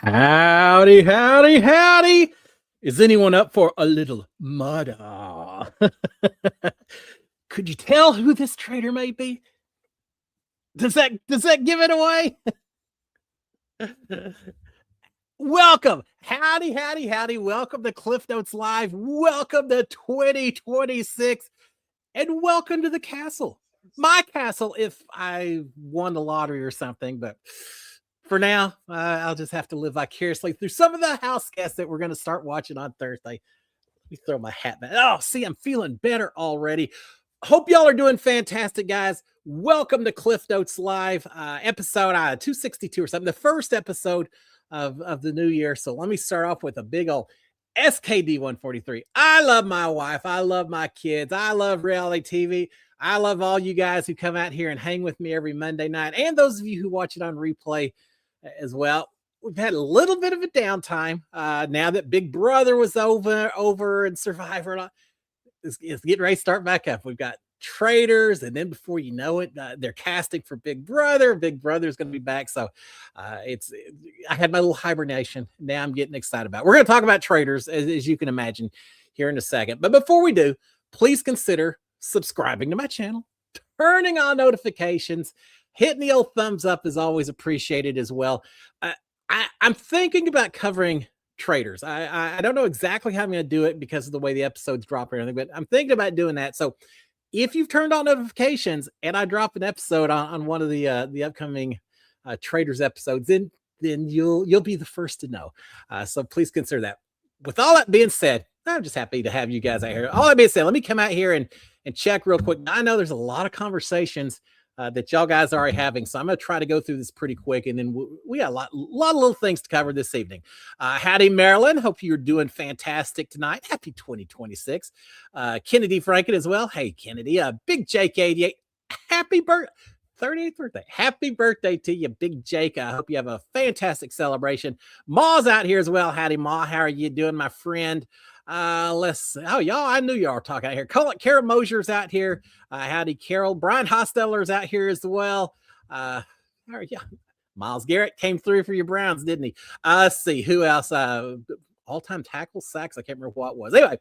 Howdy, howdy, howdy. Is anyone up for a little murder? Could you tell who this traitor may be? Does that give it away? Welcome. Howdy, howdy, howdy. Welcome to Cliff Notes Live. Welcome to 2026. And welcome to the castle. My castle if I won the lottery or something, but for now, I'll just have to live vicariously through some of the house guests that we're going to start watching on Thursday. Let me throw my hat back. Oh, see, I'm feeling better already. Hope y'all are doing fantastic, guys. Welcome to Cliff Notes Live, episode 262 or something, the first episode of the new year. So let me start off with a big old SKD 143. I love my wife. I love my kids. I love reality TV. I love all you guys who come out here and hang with me every Monday night, and those of you who watch it on replay as well. We've had a little bit of a downtime now that Big Brother was over and Survivor. And it's getting ready to start back up. We've got Traitors, and then before you know it, they're casting for Big Brother. Big Brother's going to be back. So I had my little hibernation. Now I'm getting excited about it. We're going to talk about Traitors, as you can imagine, here in a second. But before we do, please consider subscribing to my channel, turning on notifications, hitting the old thumbs up is always appreciated as well. I'm thinking about covering Traitors. I don't know exactly how I'm going to do it because of the way the episodes drop or anything, but I'm thinking about doing that. So if you've turned on notifications and I drop an episode on one of the upcoming Traitors episodes, then you'll be the first to know. So please consider that. With all that being said, I'm just happy to have you guys out here. All that being said, let me come out here and check real quick. Now, I know there's a lot of conversations that y'all guys are already having, so I'm going to try to go through this pretty quick, and then we got a lot of little things to cover this evening. Howdy, Marilyn. Hope you're doing fantastic tonight. Happy 2026. Kennedy Franken as well. Hey, Kennedy. Big Jake 88. Happy 38th birthday. Happy birthday to you, Big Jake. I hope you have a fantastic celebration. Ma's out here as well. Howdy, Ma. How are you doing, my friend? Y'all, I knew y'all were talking out here. Carol Mosier's out here. Howdy, Carol. Brian Hosteller's out here as well. How are you? Miles Garrett came through for your Browns, didn't he? Let's see who else. All-time tackle sacks. I can't remember what it was. Anyway,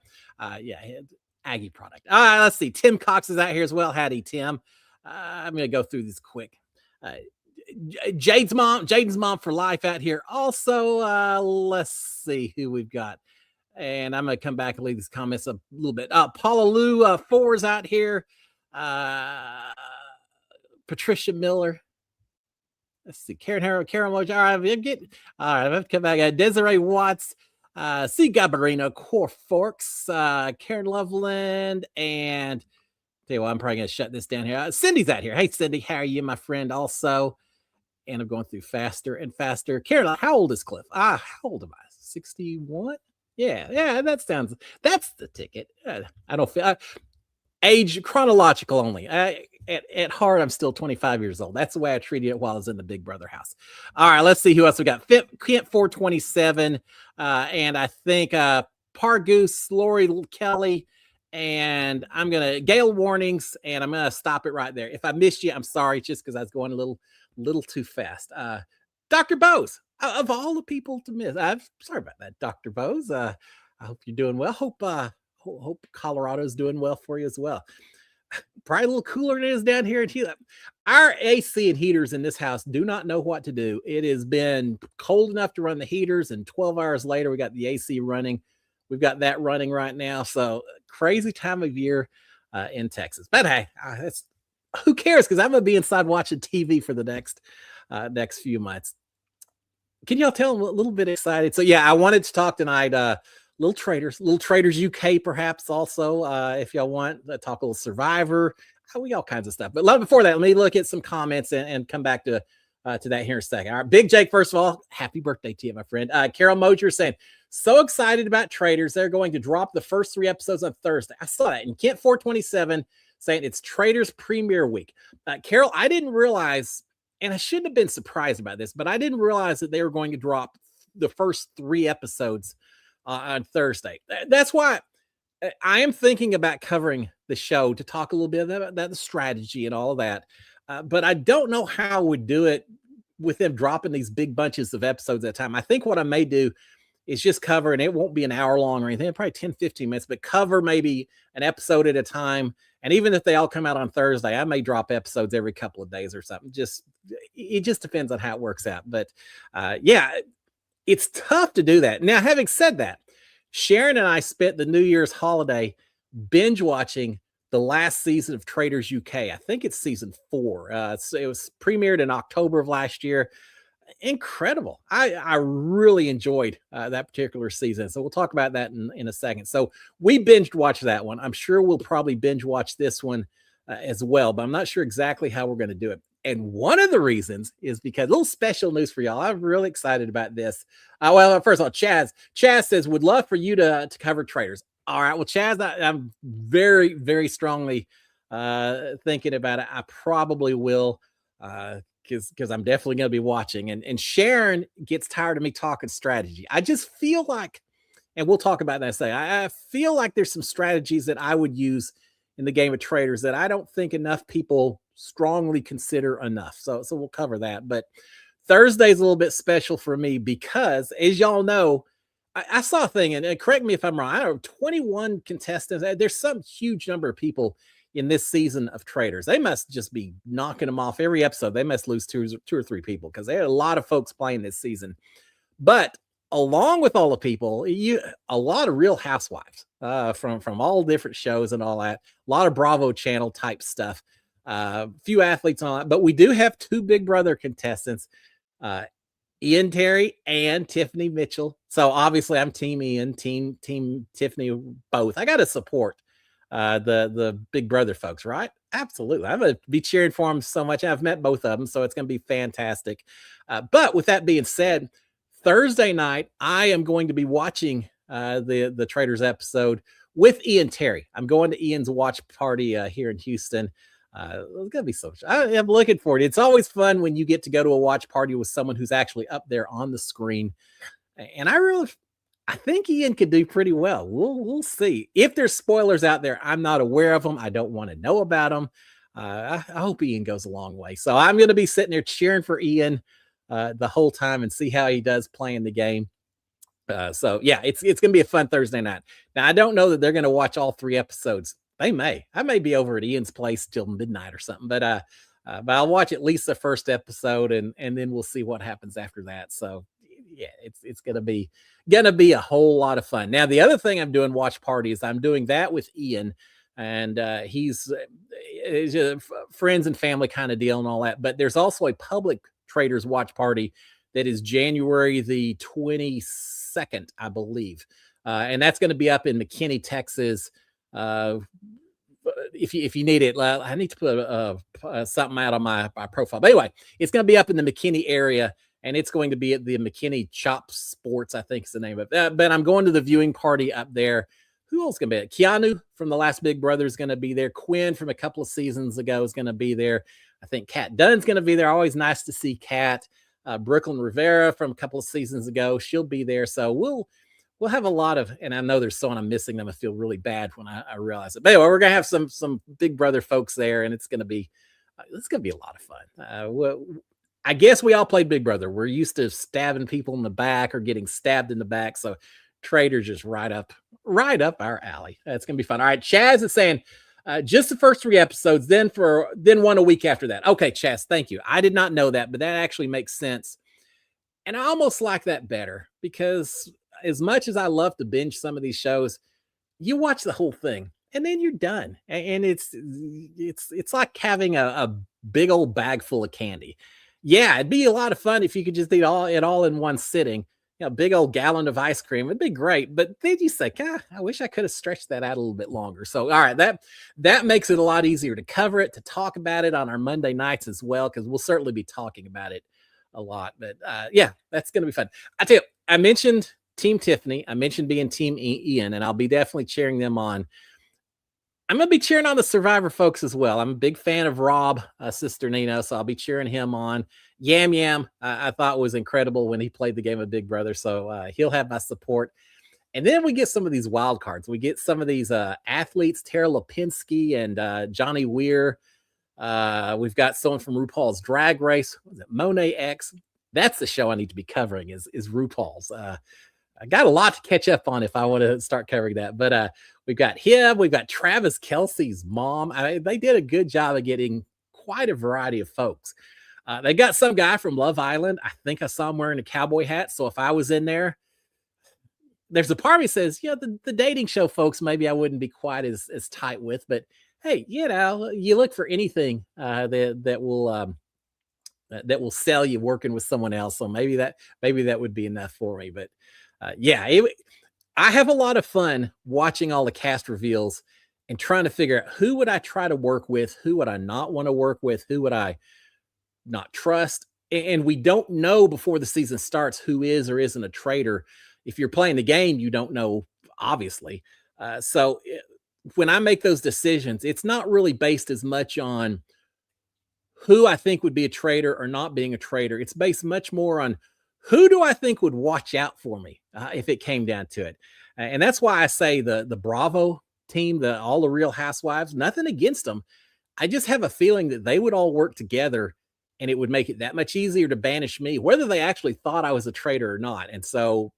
Aggie product. Let's see. Tim Cox is out here as well. Howdy, Tim. I'm gonna go through this quick. Jaden's mom for life out here. Also, let's see who we've got. And I'm going to come back and leave these comments a little bit. Paula Lou, Fours out here. Patricia Miller. Let's see. Karen Harrow, Karen Moj. All right, I've come back. Desiree Watts. C. Gabarino, Core Forks. Karen Loveland. And tell you what, I'm probably going to shut this down here. Cindy's out here. Hey, Cindy. How are you, my friend? Also. And I'm going through faster and faster. Karen, how old is Cliff? How old am I? 61? Yeah, that's the ticket. I don't feel age chronological only. At heart, I'm still 25 years old. That's the way I treated it while I was in the Big Brother house. All right, let's see who else we got. Kent 427, and I think Pargoose, Lori Kelly, and I'm gonna Gale Warnings, and I'm gonna stop it right there. If I missed you, I'm sorry, just because I was going a little too fast. Dr. Bose. Of all the people to miss, I'm sorry about that, Dr. Bose. I hope you're doing well. Hope Colorado's doing well for you as well. Probably a little cooler than it is down here in Houston. Our AC and heaters in this house do not know what to do. It has been cold enough to run the heaters, and 12 hours later, we got the AC running. We've got that running right now. So crazy time of year in Texas. But hey, who cares? Because I'm going to be inside watching TV for the next few months. Can y'all tell I'm a little bit excited? So yeah, I wanted to talk tonight. Little Traitors UK, perhaps also. If y'all want to talk a little Survivor, we got all kinds of stuff. But before that, let me look at some comments and come back to that here in a second. All right, Big Jake. First of all, happy birthday to you, my friend. Carol Mosier saying so excited about Traitors. They're going to drop the first 3 episodes on Thursday. I saw that. And Kent 427 saying it's Traitors premiere week. Carol, I didn't realize. And I shouldn't have been surprised about this, but I didn't realize that they were going to drop the first 3 episodes on Thursday. That's why I am thinking about covering the show to talk a little bit about the strategy and all of that. But I don't know how I would do it with them dropping these big bunches of episodes at a time, I think what I may do is just cover, and it won't be an hour long or anything, probably 10, 15 minutes, but cover maybe an episode at a time. And even if they all come out on Thursday, I may drop episodes every couple of days or something. It just depends on how it works out. But yeah, it's tough to do that. Now, having said that, Sharon and I spent the New Year's holiday binge watching the last season of Traitors UK. I think it's season 4. So it was premiered in October of last year. Incredible. I really enjoyed that particular season. So we'll talk about that in a second. So we binge watched that one. I'm sure we'll probably binge watch this one as well, but I'm not sure exactly how we're going to do it. And one of the reasons is because a little special news for y'all. I'm really excited about this. Well, first of all, Chaz says, would love for you to cover Traitors. All right. Well, Chaz, I'm very, very strongly thinking about it. I probably will because I'm definitely going to be watching. And Sharon gets tired of me talking strategy. I just feel like, and we'll talk about that in a second, I feel like there's some strategies that I would use in the game of Traitors that I don't think enough people strongly consider enough. So we'll cover that. But Thursday's a little bit special for me because, as y'all know, I saw a thing, and correct me if I'm wrong, I don't know, 21 contestants. There's some huge number of people in this season of Traitors. They must just be knocking them off every episode. They must lose two or three people because there are a lot of folks playing this season. But along with all the people, a lot of Real Housewives from all different shows and all that. A lot of Bravo channel type stuff. Few athletes and all that. But we do have 2 Big Brother contestants, Ian Terry and Tiffany Mitchell. So obviously I'm team Ian, team Tiffany, both. I got to support the Big Brother folks, right? Absolutely. I'm going to be cheering for them so much. I've met both of them, so it's going to be fantastic. But with that being said, Thursday night, I am going to be watching the Traitors episode with Ian Terry. I'm going to Ian's watch party here in Houston. It's gonna be so much. I am looking forward to it. It's always fun when you get to go to a watch party with someone who's actually up there on the screen. And I think Ian could do pretty well. We'll see. If there's spoilers out there, I'm not aware of them. I don't want to know about them. I hope Ian goes a long way. So I'm going to be sitting there cheering for Ian the whole time and see how he does playing the game. So yeah, it's going to be a fun Thursday night. Now I don't know that they're going to watch all 3 episodes. They may. I may be over at Ian's place till midnight or something, but I'll watch at least the first episode and then we'll see what happens after that. So yeah, it's gonna be a whole lot of fun. Now the other thing I'm doing watch parties, I'm doing that with Ian, and he's a friends and family kind of deal and all that. But there's also a public Traitors watch party that is January the 22nd, I believe, and that's going to be up in McKinney, Texas. If you need it, I need to put something out on my profile. But anyway, it's going to be up in the McKinney area, and it's going to be at the McKinney Chop Sports, I think is the name of it. But I'm going to the viewing party up there. Who else is going to be there? Keanu from the last Big Brother is going to be there. Quinn from a couple of seasons ago is going to be there. I think Kat Dunn's going to be there. Always nice to see Kat. Brooklyn Rivera from a couple of seasons ago, she'll be there. So we'll have a lot of, and I know there's someone I'm missing them. I feel really bad when I realize it. But anyway, we're gonna have some Big Brother folks there, and it's gonna be a lot of fun. I guess we all played Big Brother. We're used to stabbing people in the back or getting stabbed in the back. So Traitors just right up our alley. It's gonna be fun. All right, Chaz is saying just the first 3 episodes, then one a week after that. Okay, Chaz, thank you. I did not know that, but that actually makes sense. And I almost like that better because as much as I love to binge some of these shows, you watch the whole thing and then you're done. And it's like having a big old bag full of candy. Yeah, it'd be a lot of fun if you could just eat it all in one sitting. You know, big old gallon of ice cream. It'd be great. But then you say, God, I wish I could have stretched that out a little bit longer. So, all right, that makes it a lot easier to cover it, to talk about it on our Monday nights as well, because we'll certainly be talking about it a lot. But yeah, that's going to be fun. I tell you, I mentioned Team Tiffany. I mentioned being Team Ian, and I'll be definitely cheering them on. I'm going to be cheering on the Survivor folks as well. I'm a big fan of Rob, Sister Nino, so I'll be cheering him on. Yam Yam, I thought was incredible when he played the game of Big Brother, so he'll have my support. And then we get some of these wild cards. We get some of these athletes, Tara Lipinski and Johnny Weir. We've got someone from RuPaul's Drag Race. Was it Monet X? That's the show I need to be covering is RuPaul's. I got a lot to catch up on if I want to start covering that. But we've got him. We've got Travis Kelsey's mom. They did a good job of getting quite a variety of folks. They got some guy from Love Island. I think I saw him wearing a cowboy hat. So if I was in there, there's a part of me says, yeah, the dating show folks, maybe I wouldn't be quite as tight with. But hey, you look for anything that will sell you working with someone else. So maybe that would be enough for me. But I have a lot of fun watching all the cast reveals and trying to figure out who would I try to work with, who would I not want to work with, who would I not trust. And we don't know before the season starts who is or isn't a traitor. If you're playing the game, you don't know, obviously. When I make those decisions, it's not really based as much on who I think would be a traitor or not being a traitor. It's based much more on who do I think would watch out for me if it came down to it. And that's why I say the Bravo team, all the Real Housewives, nothing against them. I just have a feeling that they would all work together and it would make it that much easier to banish me, whether they actually thought I was a traitor or not. And so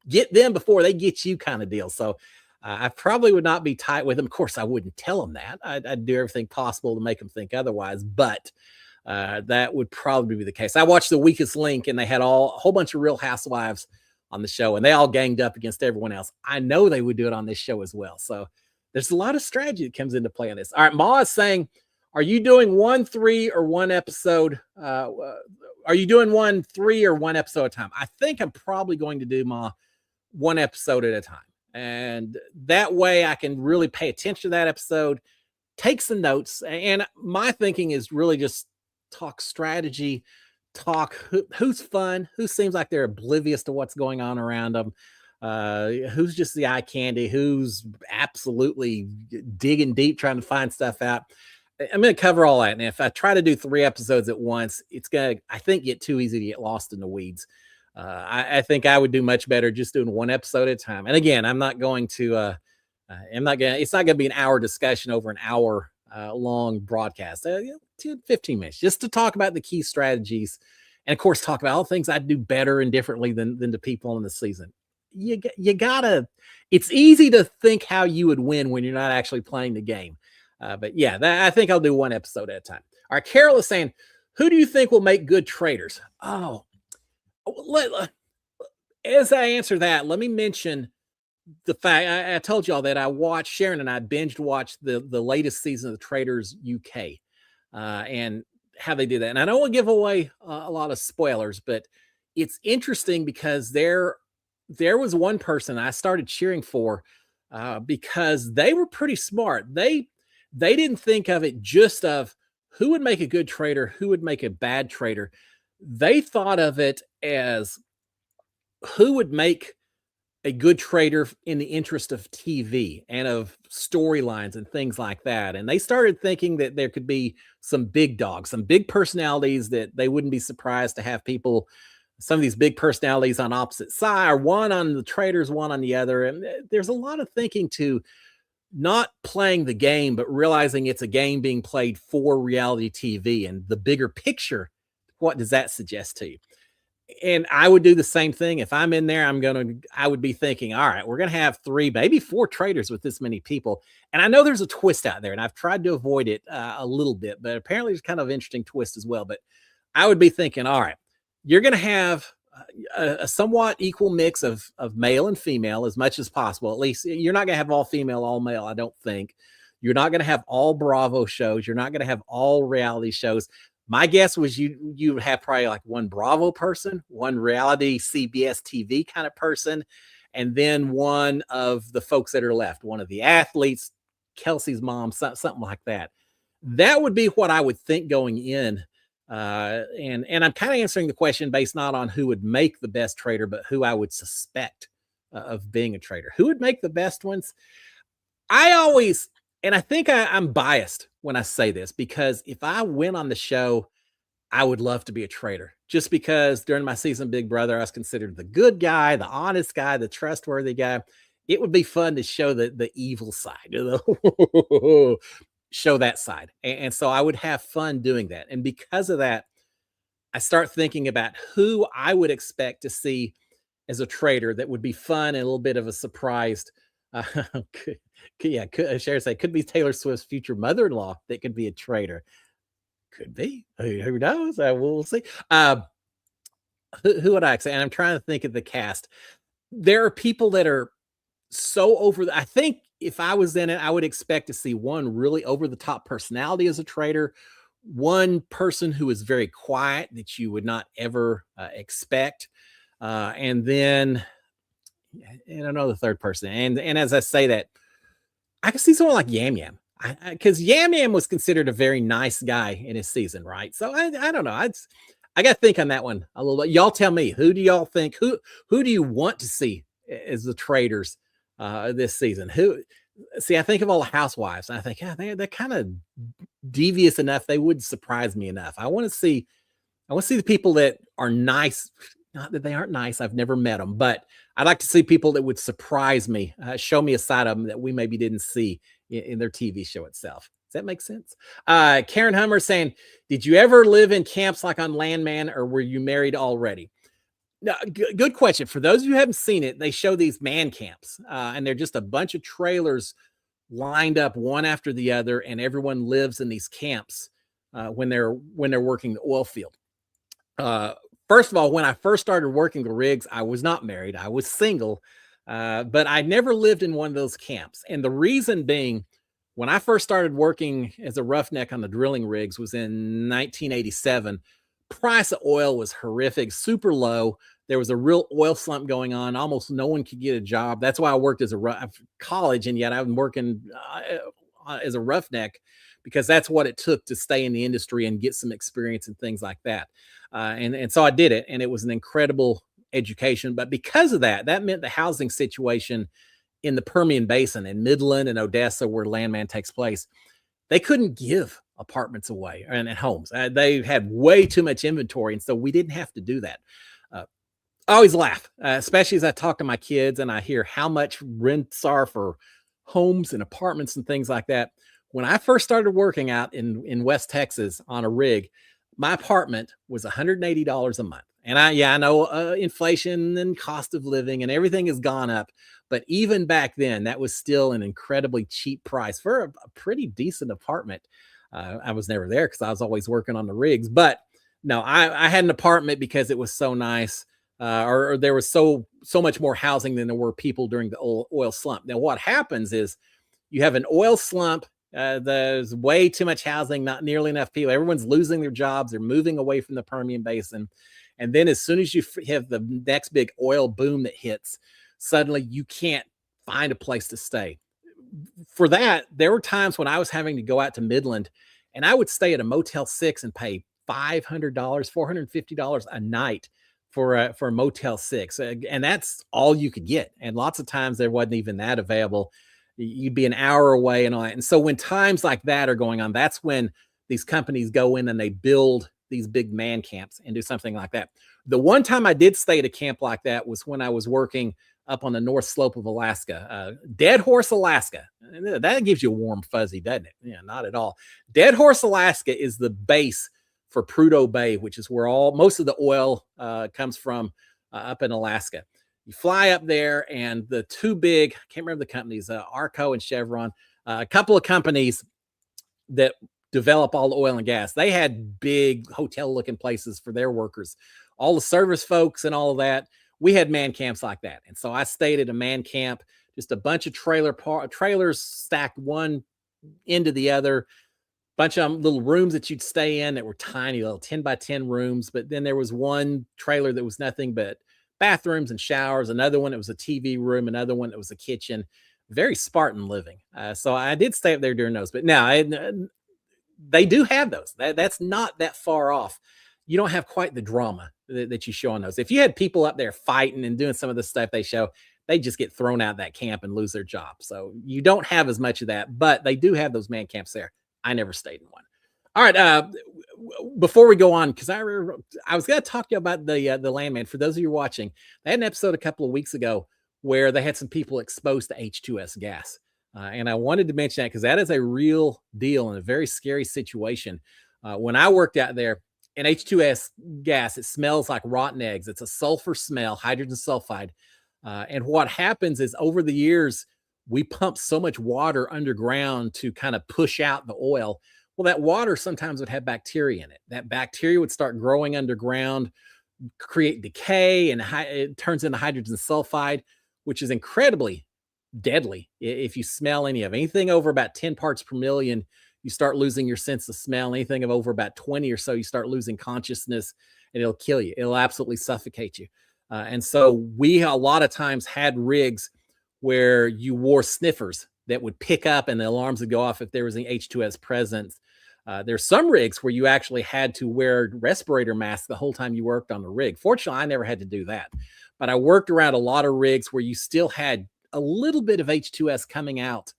get them before they get you kind of deal. So I probably would not be tight with them. Of course, I wouldn't tell them that. I'd do everything possible to make them think otherwise, but that would probably be the case. I watched The Weakest Link and they had a whole bunch of Real Housewives on the show and they all ganged up against everyone else. I know they would do it on this show as well. So there's a lot of strategy that comes into play on this. All right, Ma is saying, are you doing 1, 3, or 1 episode? Are you doing 1, 3, or 1 episode at a time? I think I'm probably going to do, Ma, 1 episode at a time. And that way I can really pay attention to that episode, take some notes. And my thinking is really just talk strategy, talk who's fun, who seems like they're oblivious to what's going on around them, who's just the eye candy, who's absolutely digging deep trying to find stuff out. I'm going to cover all that. And if I try to do 3 episodes at once, it's going to, I think, get too easy to get lost in the weeds. I think I would do much better just doing 1 episode at a time. And again, I'm not going to, it's not going to be an hour discussion over an hour long broadcast, 15 minutes just to talk about the key strategies. And of course, talk about all the things I'd do better and differently than the people in the season. You gotta, it's easy to think how you would win when you're not actually playing the game. But yeah, I think I'll do 1 episode at a time. All right. Carol is saying, who do you think will make good traitors? Oh, as I answer that, let me mention the fact I told y'all that I watched, Sharon and I binged watched the latest season of the Traitors UK and how they did that. And I don't want to give away a lot of spoilers, but it's interesting because there was one person I started cheering for because they were pretty smart. They didn't think of it just of who would make a good traitor, who would make a bad traitor. They thought of it as who would make a good traitor in the interest of TV and of storylines and things like that. And they started thinking that there could be some big dogs, some big personalities that they wouldn't be surprised to have people, some of these big personalities on opposite side, or one on the traitors, one on the other. And there's a lot of thinking to not playing the game, but realizing it's a game being played for reality TV and the bigger picture. What does that suggest to you? And I would do the same thing. If I'm in there, I would be thinking, all right, we're going to have 3, maybe 4 traitors with this many people. And I know there's a twist out there and I've tried to avoid it a little bit, but apparently there's kind of an interesting twist as well. But I would be thinking, all right, you're going to have a somewhat equal mix of male and female as much as possible. At least you're not going to have all female, all male. I don't think. You're not going to have all Bravo shows. You're not going to have all reality shows. My guess was you would have probably like 1 Bravo person, 1 reality CBS TV kind of person, and then 1 of the folks that are left, 1 of the athletes, Kelsey's mom, something like that. That would be what I would think going in. And I'm kind of answering the question based not on who would make the best traitor, but who I would suspect of being a traitor. Who would make the best ones? And I think I'm biased when I say this, because if I went on the show, I would love to be a traitor, just because during my season Big Brother, I was considered the good guy, the honest guy, the trustworthy guy. It would be fun to show the evil side. show that side. And so I would have fun doing that. And because of that, I start thinking about who I would expect to see as a trader that would be fun and a little bit of a surprise. Uh, Sharon say could be Taylor Swift's future mother-in-law that could be a trader. Could be. Who knows? We'll see. Who would I say? And I'm trying to think of the cast. There are people that are so over. I think if I was in it, I would expect to see one really over the top personality as a trader, one person who is very quiet that you would not ever expect, and then I don't know the third person. And as I say that, I can see someone like Yam Yam. Because Yam Yam was considered a very nice guy in his season, right? So I don't know. I got to think on that one a little bit. Y'all tell me, who do y'all think? Who do you want to see as the traders this season? I think of all the housewives. And I think, yeah, they're kind of devious enough. They would surprise me enough. I want to see the people that are nice. Not that they aren't nice. I've never met them, but I'd like to see people that would surprise me, show me a side of them that we maybe didn't see in their TV show itself. Does that make sense? Karen Hummer saying, did you ever live in camps like on Landman, or were you married already? No, good question. For those of you who haven't seen it, they show these man camps, and they're just a bunch of trailers lined up one after the other, and everyone lives in these camps when they're working the oil field. First of all, when I first started working the rigs, I was not married. I was single, but I never lived in one of those camps. And the reason being, when I first started working as a roughneck on the drilling rigs was in 1987. Price of oil was horrific, super low. There was a real oil slump going on. Almost no one could get a job. That's why I worked as a college, and yet I've been working as a roughneck because that's what it took to stay in the industry and get some experience and things like that. And so I did it, and it was an incredible education. But because of that, that meant the housing situation in the Permian Basin in Midland and Odessa, where Landman takes place, they couldn't give apartments away and homes. They had way too much inventory, and so we didn't have to do that. I always laugh, especially as I talk to my kids and I hear how much rents are for homes and apartments and things like that. When I first started working out in West Texas on a rig, my apartment was $180 a month. And I know inflation and cost of living and everything has gone up. But even back then, that was still an incredibly cheap price for a pretty decent apartment. I was never there because I was always working on the rigs. But no, I had an apartment because it was so nice, or there was so much more housing than there were people during the oil slump. Now, what happens is you have an oil slump. There's way too much housing, not nearly enough people. Everyone's losing their jobs. They're moving away from the Permian Basin. And then as soon as you have the next big oil boom that hits, suddenly you can't find a place to stay. For that, there were times when I was having to go out to Midland and I would stay at a Motel 6 and pay $500, $450 a night for a Motel 6. And that's all you could get. And lots of times there wasn't even that available. You'd be an hour away and all that. And so when times like that are going on, that's when these companies go in and they build these big man camps and do something like that. The one time I did stay at a camp like that was when I was working up on the north slope of Alaska, Dead Horse, Alaska. That gives you a warm fuzzy, doesn't it? Yeah, not at all. Dead Horse, Alaska is the base for Prudhoe Bay, which is where most of the oil comes from up in Alaska. You fly up there, and the two big, I can't remember the companies, Arco and Chevron, a couple of companies that develop all the oil and gas. They had big hotel-looking places for their workers. All the service folks and all of that, we had man camps like that. And so I stayed at a man camp, just a bunch of trailers stacked one into the other, bunch of little rooms that you'd stay in that were tiny, little 10 by 10 rooms. But then there was one trailer that was nothing but bathrooms and showers, another one that was a TV room, another one that was a kitchen. Very Spartan living. So I did stay up there during those. But now they do have those. That's not that far off. You don't have quite the drama that you show on those. If you had people up there fighting and doing some of the stuff they show, they just get thrown out of that camp and lose their job. So you don't have as much of that, but they do have those man camps there. I never stayed in one. All right. Before we go on, because I was going to talk to you about the Landman. For those of you watching, they had an episode a couple of weeks ago where they had some people exposed to H2S gas. And I wanted to mention that because that is a real deal and a very scary situation. When I worked out there, an H2S gas, it smells like rotten eggs. It's a sulfur smell, hydrogen sulfide. And what happens is over the years, we pump so much water underground to kind of push out the oil. Well, that water sometimes would have bacteria in it. That bacteria would start growing underground, create decay, and it turns into hydrogen sulfide, which is incredibly deadly. If you smell anything over about 10 parts per million, you start losing your sense of smell. Anything of over about 20 or so, you start losing consciousness, and it'll kill you. It'll absolutely suffocate you. And so we a lot of times had rigs where you wore sniffers that would pick up and the alarms would go off if there was an H2S presence. There's some rigs where you actually had to wear respirator masks the whole time you worked on the rig. Fortunately, I never had to do that, but I worked around a lot of rigs where you still had a little bit of H2S coming out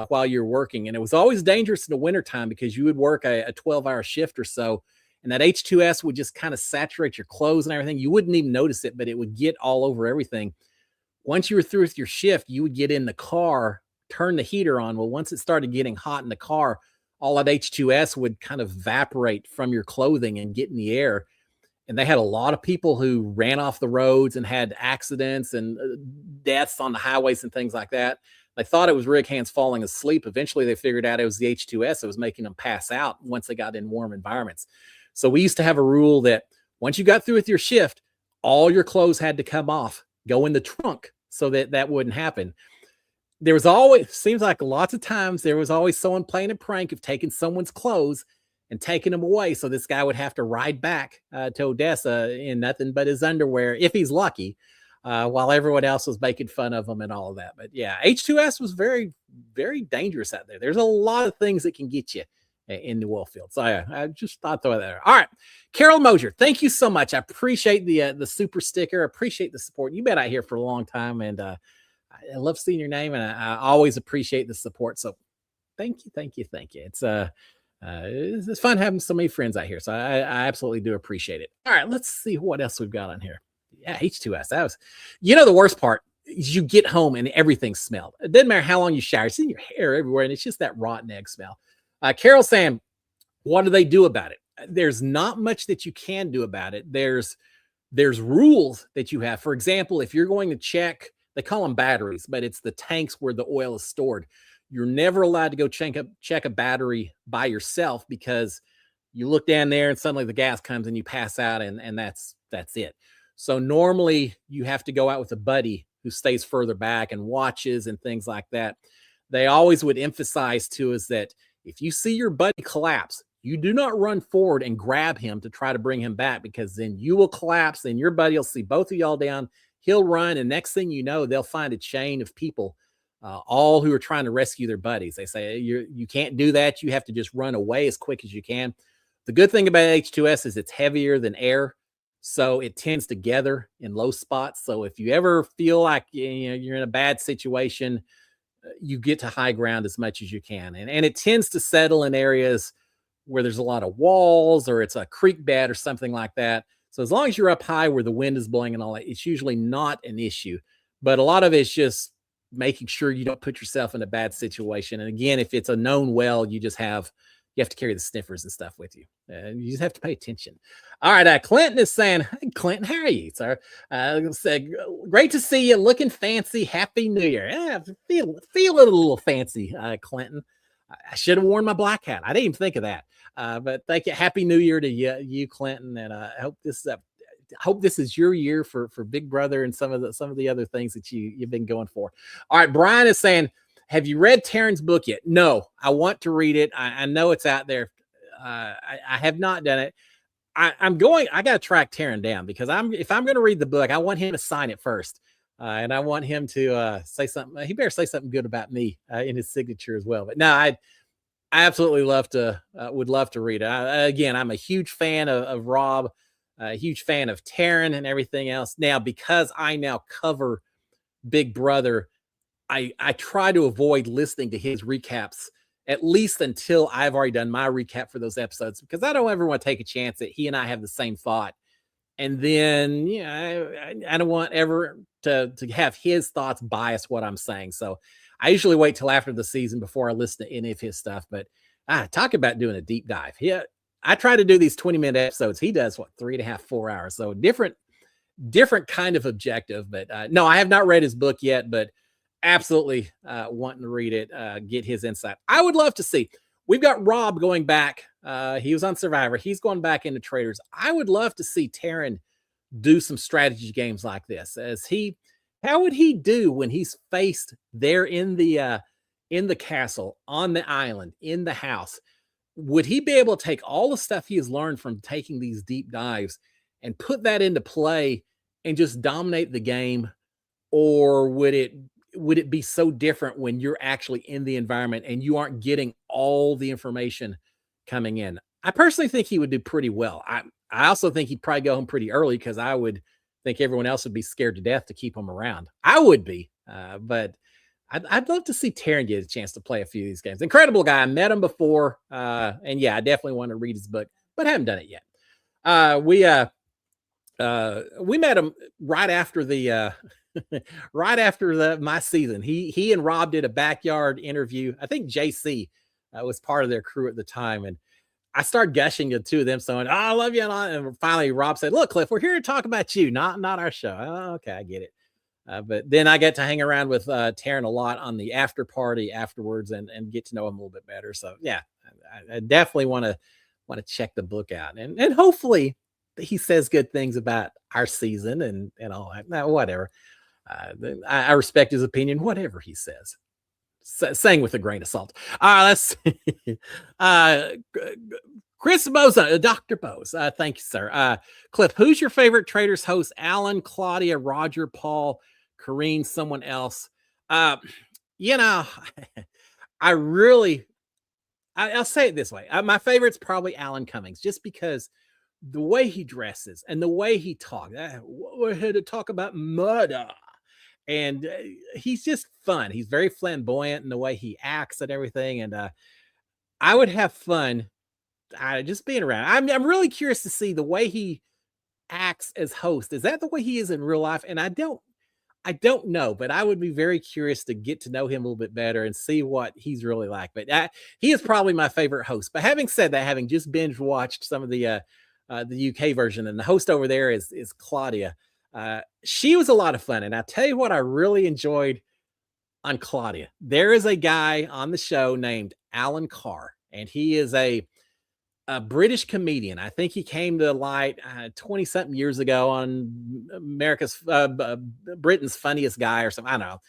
while you're working. And it was always dangerous in the wintertime because you would work a 12-hour shift or so, and that H2S would just kind of saturate your clothes and everything. You wouldn't even notice it, but it would get all over everything. Once you were through with your shift, you would get in the car, turn the heater on. Well, once it started getting hot in the car, all that H2S would kind of evaporate from your clothing and get in the air. And they had a lot of people who ran off the roads and had accidents and deaths on the highways and things like that. They thought it was rig hands falling asleep. Eventually, they figured out it was the H2S that was making them pass out once they got in warm environments. So we used to have a rule that once you got through with your shift, all your clothes had to come off, go in the trunk so that that wouldn't happen. There was always, seems like lots of times, there was always someone playing a prank of taking someone's clothes and taking them away. So this guy would have to ride back to Odessa in nothing but his underwear, if he's lucky, while everyone else was making fun of him and all of that. But yeah, H2S was very, very dangerous out there. There's a lot of things that can get you in the oil field. So I just thought throw that there. All right, Carol Mosier, thank you so much. I appreciate the super sticker. I appreciate the support. You've been out here for a long time, and I love seeing your name, and I always appreciate the support. So thank you, thank you, thank you. It's fun having so many friends out here. So I absolutely do appreciate it. All right, let's see what else we've got on here. Yeah, H2S. That was, the worst part is you get home and everything smelled. It doesn't matter how long you shower, it's in your hair everywhere, and it's just that rotten egg smell. Carol saying, what do they do about it? There's not much that you can do about it. There's rules that you have. For example, if you're going to check, they call them batteries, but it's the tanks where the oil is stored. You're never allowed to go check a battery by yourself, because you look down there and suddenly the gas comes and you pass out, and that's it. So normally you have to go out with a buddy who stays further back and watches and things like that. They always would emphasize to us that if you see your buddy collapse, you do not run forward and grab him to try to bring him back, because then you will collapse and your buddy will see both of y'all down. He'll run, and next thing you know, they'll find a chain of people, all who are trying to rescue their buddies. They say you can't do that. You have to just run away as quick as you can. The good thing about H2S is it's heavier than air, so it tends to gather in low spots. So if you ever feel like you're in a bad situation, you get to high ground as much as you can. And it tends to settle in areas where there's a lot of walls or it's a creek bed or something like that. So as long as you're up high where the wind is blowing and all that, it's usually not an issue. But a lot of it's just making sure you don't put yourself in a bad situation. And again, if it's a known well, you have to carry the sniffers and stuff with you. You just have to pay attention. All right. Clinton is saying, hey, Clinton, how are you, sir? Great to see you, looking fancy. Happy New Year. Yeah, feel it a little fancy, Clinton. I should have worn my black hat. I didn't even think of that. But thank you. Happy New Year to you, Clinton. And I hope this is your year for Big Brother and some of the other things that you've been going for. All right. Brian is saying, have you read Taryn's book yet? No, I want to read it. I know it's out there. I have not done it. I got to track Taryn down, because if I'm going to read the book, I want him to sign it first. And I want him to say something. He better say something good about me in his signature as well. But no, I absolutely would love to read it. Again, I'm a huge fan of Rob, a huge fan of Taryn and everything else. Now, because I now cover Big Brother, I try to avoid listening to his recaps, at least until I've already done my recap for those episodes, because I don't ever want to take a chance that he and I have the same thought. And then, I don't want ever to have his thoughts bias what I'm saying. So I usually wait till after the season before I listen to any of his stuff. But talk about doing a deep dive. Yeah, I try to do these 20-minute episodes. He does what, 3.5, 4 hours. So different kind of objective. But no, I have not read his book yet, but absolutely wanting to read it, get his insight. I would love to see. We've got Rob going back. He was on Survivor. He's going back into Traitors. I would love to see Taryn do some strategy games like this. How would he do when he's faced there in the castle, on the island, in the house? Would he be able to take all the stuff he has learned from taking these deep dives and put that into play and just dominate the game? Or would it be so different when you're actually in the environment and you aren't getting all the information coming in? I personally think he would do pretty well. I also think he'd probably go home pretty early, because I would think everyone else would be scared to death to keep him around. I would be, but I'd love to see Taryn get a chance to play a few of these games. Incredible guy. I met him before, and yeah, I definitely want to read his book, but haven't done it yet. We met him right after the my season. He and Rob did a backyard interview. I think JC was part of their crew at the time, and I started gushing to two of them, saying, "Oh, I love you," and finally Rob said, "Look, Cliff, we're here to talk about you, not our show." Oh, okay, I get it. But then I get to hang around with Taryn a lot on the after party afterwards, and get to know him a little bit better. So yeah, I definitely want to check the book out, and hopefully he says good things about our season and all that. Now, whatever. I respect his opinion, whatever he says. Saying with a grain of salt. Let's see. Chris Boza, Dr. Bose. Thank you, sir. Cliff, who's your favorite Traitors host? Alan, Claudia, Roger, Paul, Corrine, someone else? You know, I'll say it this way. My favorite's probably Alan Cummings, just because the way he dresses and the way he talks. We're here to talk about murder. And he's just fun. He's very flamboyant in the way he acts and everything. And I would have fun just being around. I'm really curious to see the way he acts as host. Is that the way he is in real life? And I don't know, but I would be very curious to get to know him a little bit better and see what he's really like. But he is probably my favorite host. But having said that, having just binge watched some of the UK version, and the host over there is Claudia. She was a lot of fun. And I'll tell you what I really enjoyed on Claudia. There is a guy on the show named Alan Carr, and he is a British comedian. I think he came to light 20-something years ago on Britain's Funniest Guy or something. I don't know.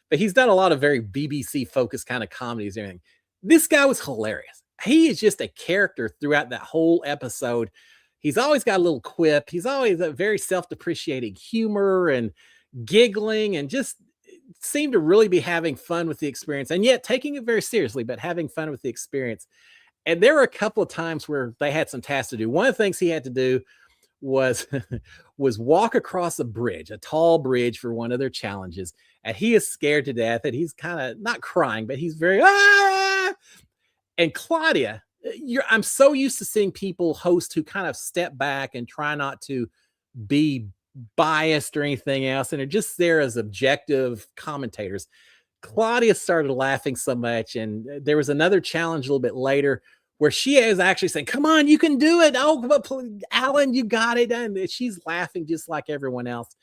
But he's done a lot of very BBC-focused kind of comedies and everything. This guy was hilarious. He is just a character throughout that whole episode. He's always got a little quip. He's always a very self-depreciating humor and giggling, and just seemed to really be having fun with the experience, and yet taking it very seriously, but having fun with the experience. And there were a couple of times where they had some tasks to do. One of the things he had to do was walk across a bridge, a tall bridge, for one of their challenges. And he is scared to death, and he's kind of not crying, but he's very, ah! And Claudia, I'm so used to seeing people host who kind of step back and try not to be biased or anything else, and are just there as objective commentators. Claudia started laughing so much, and there was another challenge a little bit later where she is actually saying, "Come on, you can do it. Oh, Alan, you got it." And she's laughing just like everyone else.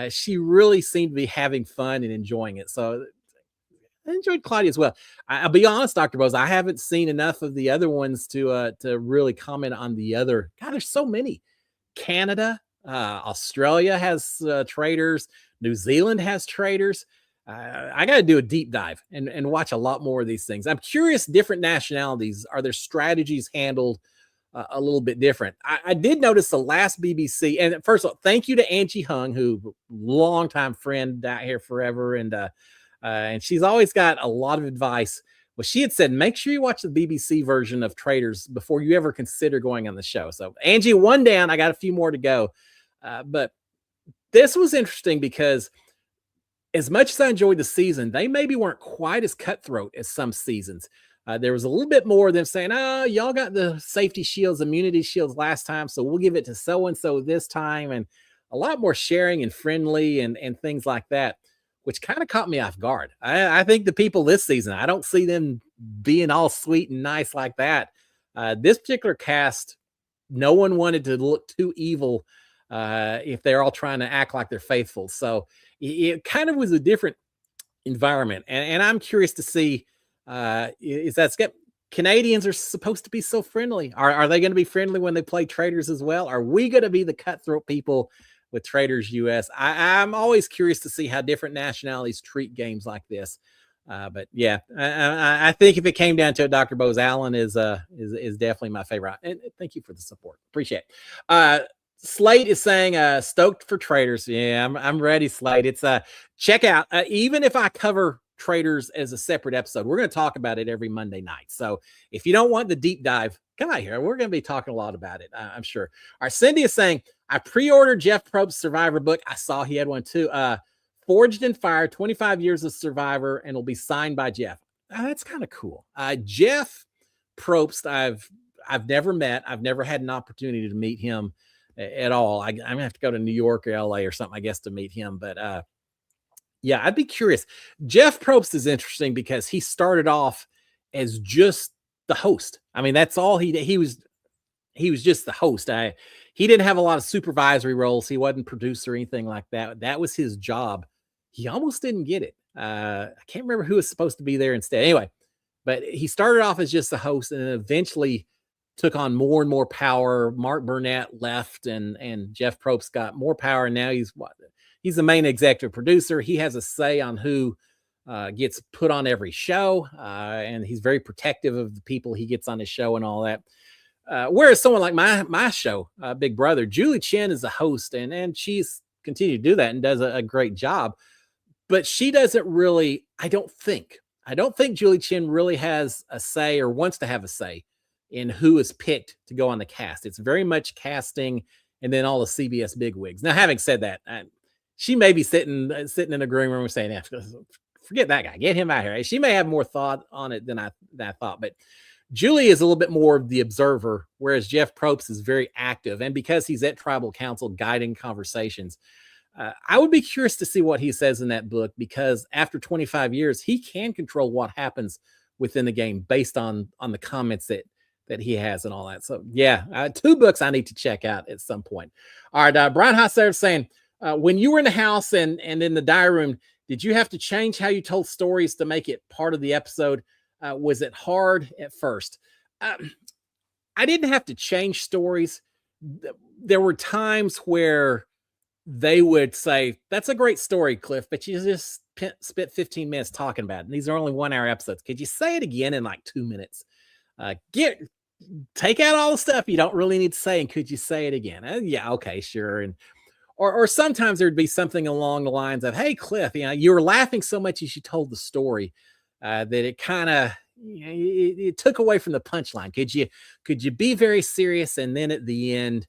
She really seemed to be having fun and enjoying it. So I enjoyed Claudia as well. I'll be honest, Dr. Bose, I haven't seen enough of the other ones to really comment on the other. God, there's so many. Canada, Australia has Traitors. New Zealand has Traitors. I got to do a deep dive and watch a lot more of these things. I'm curious, different nationalities, are their strategies handled a little bit different? I did notice the last BBC, and first of all, thank you to Angie Hung, who longtime friend out here forever, and she's always got a lot of advice. Well, she had said, make sure you watch the BBC version of Traitors before you ever consider going on the show. So Angie, one down, I got a few more to go. But this was interesting because as much as I enjoyed the season, they maybe weren't quite as cutthroat as some seasons. There was a little bit more of them saying, "Oh, y'all got the safety shields, immunity shields last time, so we'll give it to so-and-so this time," and a lot more sharing and friendly and things like that. which kind of caught me off guard. I think the people this season, I don't see them being all sweet and nice like that. This particular cast, no one wanted to look too evil if they're all trying to act like they're faithful. So it kind of was a different environment. And I'm curious to see is that Canadians are supposed to be so friendly. Are they going to be friendly when they play Traitors as well? Are we going to be the cutthroat people with Traitors US? I'm always curious to see how different nationalities treat games like this. But yeah, I think if it came down to it, Dr. Bose Allen is definitely my favorite. And thank you for the support. Appreciate it. Slate is saying stoked for Traitors. Yeah, I'm ready, Slate. It's check out even if I cover Traitors as a separate episode, we're going to talk about it every Monday night. So if you don't want the deep dive, come out here. We're going to be talking a lot about it, I'm sure. All right, Cindy is saying I pre-ordered Jeff Probst's Survivor book. I saw he had one too. Forged in Fire, 25 years of Survivor, and will be signed by Jeff. That's kind of cool. Jeff Probst, I've never met. I've never had an opportunity to meet him at all. I'm gonna have to go to New York or LA or something, I guess, to meet him. But yeah, I'd be curious. Jeff Probst is interesting because he started off as just the host. I mean, that's all he was just the host. He didn't have a lot of supervisory roles. He wasn't producer or anything like that. That was his job. He almost didn't get it. I can't remember who was supposed to be there instead. Anyway, but he started off as just the host and then eventually took on more and more power. Mark Burnett left and Jeff Probst got more power. And now he's the main executive producer. He has a say on who gets put on every show. And he's very protective of the people he gets on his show and all that. Whereas someone like my show, Big Brother, Julie Chen is a host and she's continued to do that and does a great job. But she doesn't really, I don't think Julie Chen really has a say or wants to have a say in who is picked to go on the cast. It's very much casting and then all the CBS bigwigs. Now, having said that, she may be sitting in a green room saying, forget that guy, get him out here. She may have more thought on it than I thought, but Julie is a little bit more of the observer, whereas Jeff Probst is very active. And because he's at Tribal Council guiding conversations, I would be curious to see what he says in that book, because after 25 years, he can control what happens within the game based on the comments that he has and all that. So yeah, 2 books I need to check out at some point. All right, Brian Hosser saying, when you were in the house and in the diary room, did you have to change how you told stories to make it part of the episode? Was it hard at first? I didn't have to change stories. There were times where they would say, that's a great story, Cliff, but you just spent 15 minutes talking about it. And these are only 1-hour episodes. Could you say it again in like 2 minutes? Take out all the stuff you don't really need to say. And could you say it again? Yeah. Okay, sure. And, or sometimes there'd be something along the lines of, hey, Cliff, you were laughing so much as you told the story that it kind of, it took away from the punchline. Could you be very serious? And then at the end,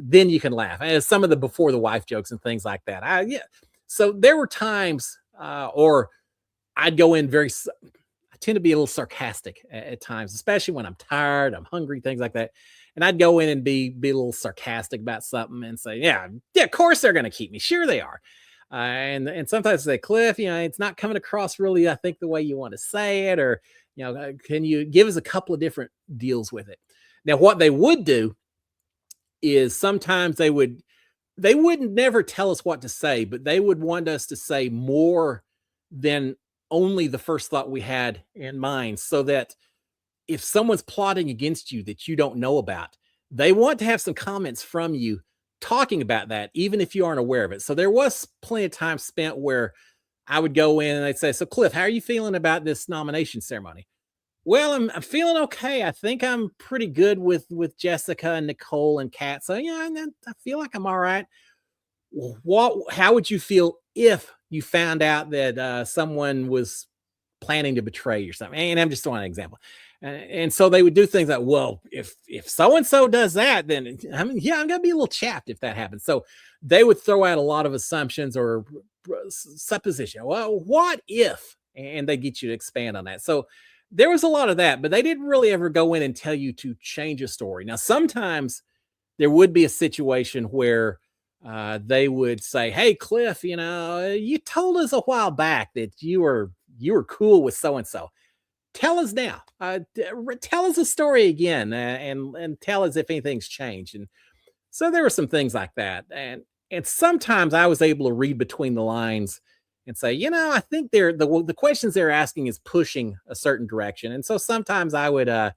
then you can laugh. And some of the before the wife jokes and things like that. Yeah. So there were times, or I'd go in I tend to be a little sarcastic at times, especially when I'm tired, I'm hungry, things like that. And I'd go in and be a little sarcastic about something and say, yeah, of course they're going to keep me. Sure they are. And sometimes they say, Cliff, it's not coming across really, I think, the way you want to say it, or, can you give us a couple of different deals with it? Now, what they would do is sometimes they wouldn't never tell us what to say, but they would want us to say more than only the first thought we had in mind, so that if someone's plotting against you that you don't know about, they want to have some comments from you talking about that, even if you aren't aware of it. So there was plenty of time spent where I would go in and they'd say, so Cliff, how are you feeling about this nomination ceremony? Well, I'm feeling okay. I think I'm pretty good with Jessica and Nicole and Kat. So yeah, I feel like I'm all right. How would you feel if you found out that someone was planning to betray you or something? And I'm just throwing an example. And so they would do things like, well, if so-and-so does that, then I'm going to be a little chapped if that happens. So they would throw out a lot of assumptions or supposition. Well, what if? And they get you to expand on that. So there was a lot of that, but they didn't really ever go in and tell you to change a story. Now, sometimes there would be a situation where they would say, "Hey, Cliff, you told us a while back that you were cool with so and so. Tell us now. Tell us a story again, and tell us if anything's changed." And so there were some things like that, and sometimes I was able to read between the lines and say, I think the questions they're asking is pushing a certain direction, and so sometimes I'd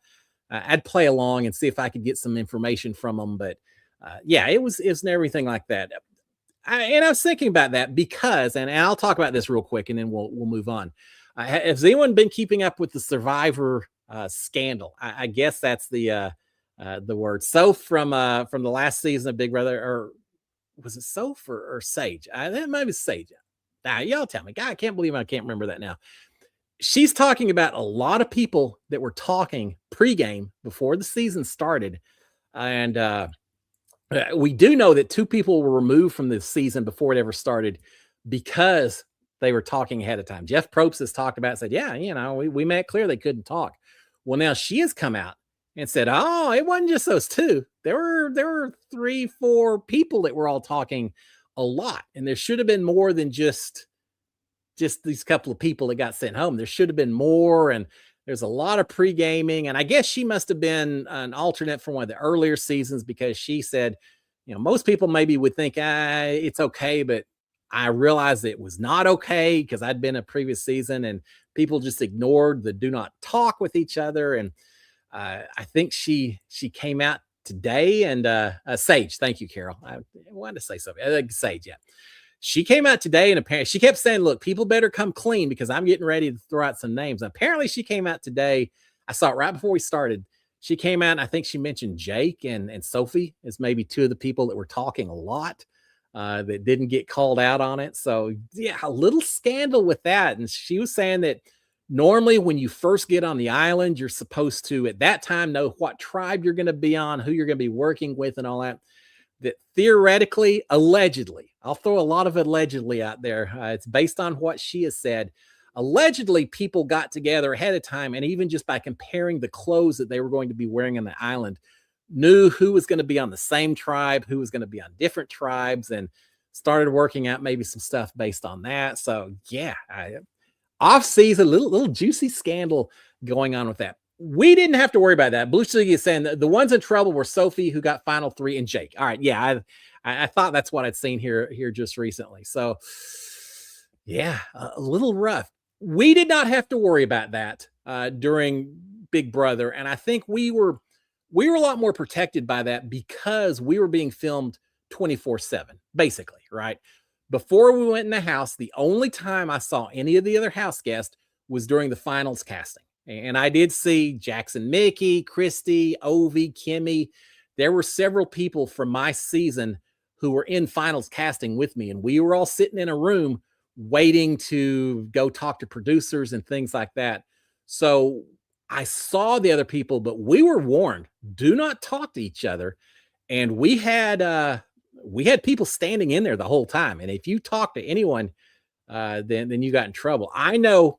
play along and see if I could get some information from them. But yeah, it was everything like that. And I was thinking about that because, and I'll talk about this real quick, and then we'll move on. Has anyone been keeping up with the Survivor scandal? I guess that's the word. So from the last season of Big Brother, or was it Soph or Sage? That might be Sage. Y'all tell me. God, I can't believe I can't remember that now. She's talking about a lot of people that were talking pregame before the season started, and we do know that two people were removed from the season before it ever started because they were talking ahead of time. Jeff Probst has talked about it, said, yeah, we made it clear they couldn't talk. Well, now she has come out and said, oh, it wasn't just those two. There were 3-4 people that were all talking a lot. And there should have been more than just these couple of people that got sent home. There should have been more. And there's a lot of pre-gaming. And I guess she must have been an alternate from one of the earlier seasons, because she said, most people maybe would think it's okay, but I realized it was not okay because I'd been a previous season and people just ignored the do not talk with each other. And I think she came out today, and Sage, thank you, Carol. I wanted to say something. I think Sage, yeah. She came out today, and apparently she kept saying, look, people better come clean because I'm getting ready to throw out some names. And apparently she came out today. I saw it right before we started. She came out, and I think she mentioned Jake and Sophie as maybe two of the people that were talking a lot that didn't get called out on it. So yeah, a little scandal with that. And she was saying that normally when you first get on the island, you're supposed to, at that time, know what tribe you're going to be on, who you're going to be working with and all that. That theoretically, allegedly, I'll throw a lot of allegedly out there. It's based on what she has said. Allegedly, people got together ahead of time, and even just by comparing the clothes that they were going to be wearing on the island, knew who was going to be on the same tribe, who was going to be on different tribes, and started working out maybe some stuff based on that. So yeah, off season, little juicy scandal going on with that. We didn't have to worry about that. Blue Sugi is saying that the ones in trouble were Sophie, who got final 3, and Jake. All right, yeah, I thought that's what I'd seen here just recently. So yeah, a little rough. We did not have to worry about that during Big Brother, and I think we were a lot more protected by that because we were being filmed 24/7, basically, right? Before we went in the house, the only time I saw any of the other house guests was during the finals casting. And I did see Jackson, Mickey, Christy, Ovi, Kimmy. There were several people from my season who were in finals casting with me, and we were all sitting in a room waiting to go talk to producers and things like that. So I saw the other people, but we were warned, do not talk to each other. And we had people standing in there the whole time. And if you talk to anyone, then you got in trouble. I know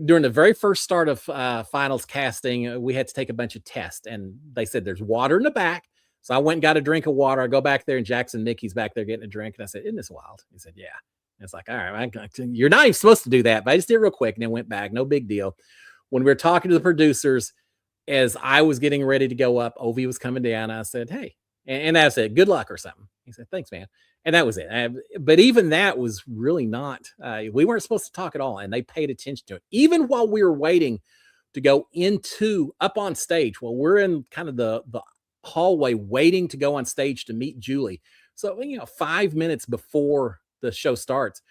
during the very first start of finals casting, we had to take a bunch of tests, and they said there's water in the back. So I went and got a drink of water. I go back there, and Jackson Mickey's back there getting a drink. And I said, isn't this wild? He said, yeah. And it's like, all right, you're not even supposed to do that, but I just did it real quick and then went back. No big deal. When we were talking to the producers, as I was getting ready to go up, Ovi was coming down. I said, hey, and I said, good luck or something. He said, thanks, man. And that was it. But even that was really not, we weren't supposed to talk at all. And they paid attention to it. Even while we were waiting to go up on stage, while we're in kind of the hallway waiting to go on stage to meet Julie. So, 5 minutes before the show starts,